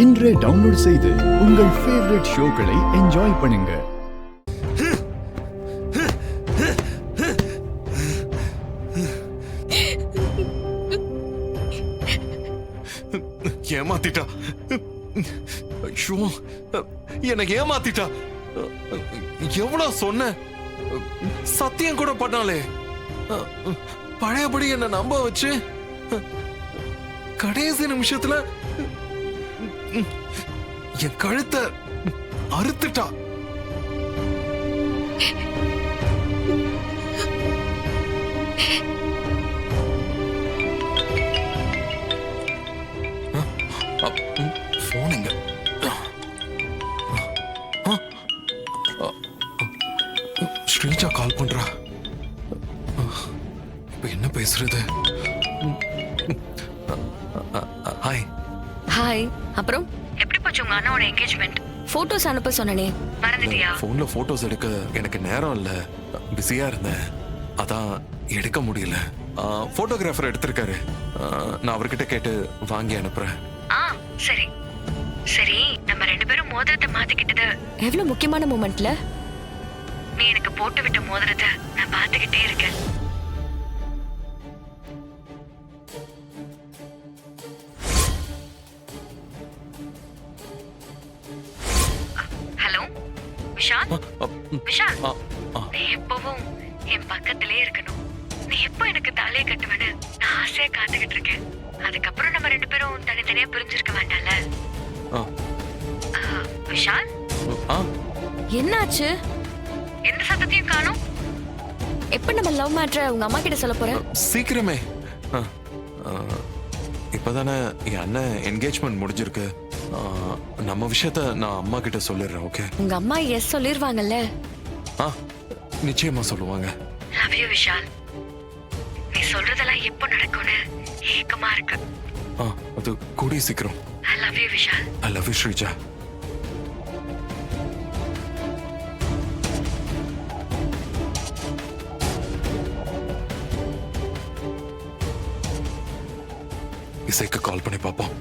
இன்றே டவுன்லோட் செய்து உங்கள் ஃபேவரட் ஷோக்களை என்ஜாய் பண்ணுங்க. ஏமாத்திட்டா. ஐயோ, எனக்கு ஏமாத்திட்டா. எவ்வளவு சொன்ன, சத்தியம் கூட பண்ணாலே. பழையபடி என்ன நம்ப வச்சு கடைசி நிமிஷத்துல என் கழுத்தை அறுத்துட்டா. போனுங்க. ஸ்ரீஜா கால் பண்றா. இப்ப என்ன பேசுறது? ஹாய். ஹாய். அப்புறம் எப்படி போச்சு உங்க அண்ணாவோட என்கேஜ்மெண்ட்? போட்டோஸ் அனுப்ப சொன்னனே, மறந்துட்டியா? போன்ல போட்டோஸ் எடுக்க எனக்கு நேரம் இல்ல, பிஸியா இருந்தேன், அதான் எடுக்க முடியல. போட்டோகிராஃபர் எடுத்திருக்காரு, நான் அவர்கிட்ட கேட்டு வாங்கி அனுப்புறேன். சரி சரி. நம்ம ரெண்டு பேரும் மோதிரத்தை மாத்திக்கிட்டது எவ்வளவு முக்கியமான மூமெண்ட்ல. நீ எனக்கு போட்டு விட்ட மோதிரத்தை நான் பார்த்துக்கிட்டே இருக்கேன். ஹலோ விஷால். விஷால், நீ எப்பவும் என் பக்கத்திலே இருக்கணும். நீ எப்போ எனக்கு தாலியை கட்டுவேன்னு நான் ஆசையா காத்துக்கிட்டு இருக்கேன். அதுக்கப்புறம் நம்ம ரெண்டு பேரும் தனித்தனியா பிரிஞ்சிருக்க வேண்டாம்ல. விஷால், என்னாச்சு? எந்த சத்தத்தையும் காணோம். எப்ப நம்ம லவ் மேட்டரை உங்க அம்மா கிட்ட சொல்ல போற? சீக்கிரமே. இப்பதானே என் அண்ணன் என்கேஜ்மெண்ட் முடிஞ்சிருக்கு. நம்ம விஷயத்த நான் அம்மா கிட்ட சொல்லிடுறேன். ஓகே? உங்க அம்மா எஸ் சொல்லிருவாங்கல்ல? நிச்சயமா சொல்லுவாங்க. Love you Vishal. நீ சொல்றதெல்லாம் எப்போ நடக்கும்னு ஏக்கமா இருக்கு. அது கூடிய சீக்கிரம். I love you Vishal. I love you Sreeja. இசைக்கு கால் பண்ணி பார்ப்போம்.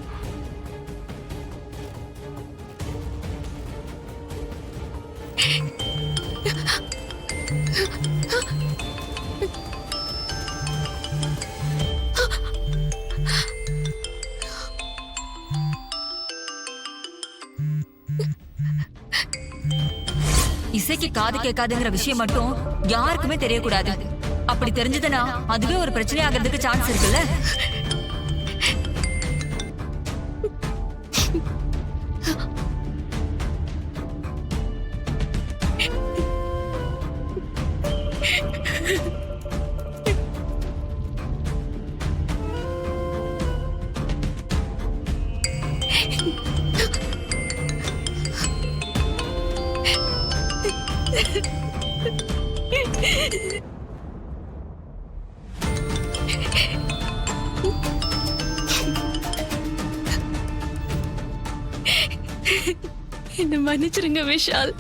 இசைக்கு காது கேட்காதுங்கிற விஷயம் மட்டும் யாருக்குமே தெரியக்கூடாது. அப்படி தெரிஞ்சதுன்னா அதுவே ஒரு பிரச்சனை ஆகிறதுக்கு சான்ஸ் இருக்குல்ல. என்ன மன்னிச்சிருங்க விஷால்.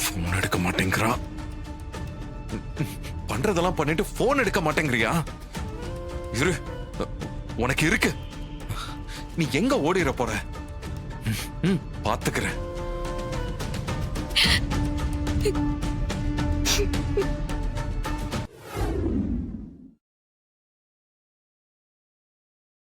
போன் எடுக்க மாட்டேங்கிறா. பண்றதெல்லாம் பண்ணிட்டு போன் எடுக்க மாட்டேங்கிறியா? இரு, உனக்கு இருக்கு. நீ எங்க ஓடிற போற? பாத்துக்கிறேன்.